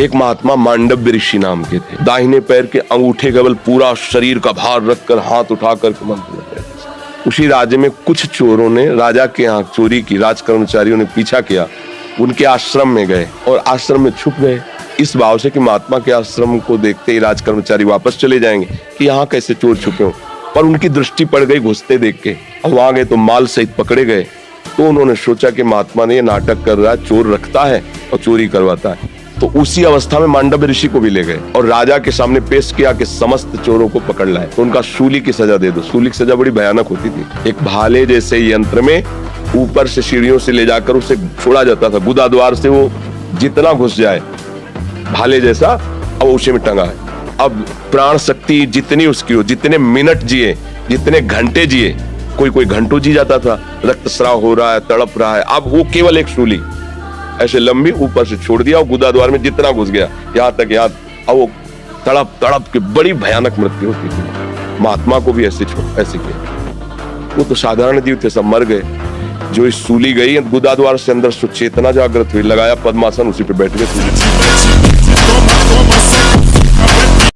एक महात्मा मांडव्य ऋषि नाम के थे। दाहिने पैर के अंगूठे केवल पूरा शरीर का भार रखकर हाथ उठाकर मंत्र लेते थे। उसी राज्य में कुछ चोरों ने राजा के यहाँ चोरी की। राज कर्मचारियों ने पीछा किया, उनके आश्रम में गए और आश्रम में छुप गए, इस भाव से कि महात्मा के आश्रम को देखते ही राज कर्मचारी वापस चले जाएंगे कि यहाँ कैसे चोर छुपे हो। पर उनकी दृष्टि पड़ गई घुसते देख के, और वहां गए तो माल सहित पकड़े गए। तो उन्होंने सोचा कि महात्मा ने ये नाटक कर रहा है, चोर रखता है और चोरी करवाता है। तो उसी अवस्था में मांडव्य ऋषि को भी ले गए और राजा के सामने पेश किया कि समस्त चोरों को पकड़ लाए, तो उनका सूली की सजा दे दो। सूली की सजा बड़ी भयानक होती थी। एक भाले जैसे यंत्र में ऊपर से सीढ़ियों से ले जाकर उसे छोड़ा जाता था। गुदा द्वार से वो जितना घुस जाए, भाले जैसा, अब उसे में टंगा है। अब प्राण शक्ति जितनी उसकी हो, जितने मिनट जिए, जितने घंटे जिए, कोई घंटों जी जाता था, रक्तस्राव हो रहा है, तड़प रहा है। अब वो केवल एक सूली ऐसे लंबी ऊपर से छोड़ दिया और गुदा द्वार में जितना घुस गया, यहाँ तक यहाँ, अब वो तड़प तड़प के बड़ी भयानक मृत्यु होती थी। महात्मा को भी ऐसे किया। वो तो साधारण जीव थे, सब मर गए। जो इस सूली गई गुदा द्वार से अंदर चेतना जागृत हुई, लगाया पद्मासन, उसी पे बैठ गए।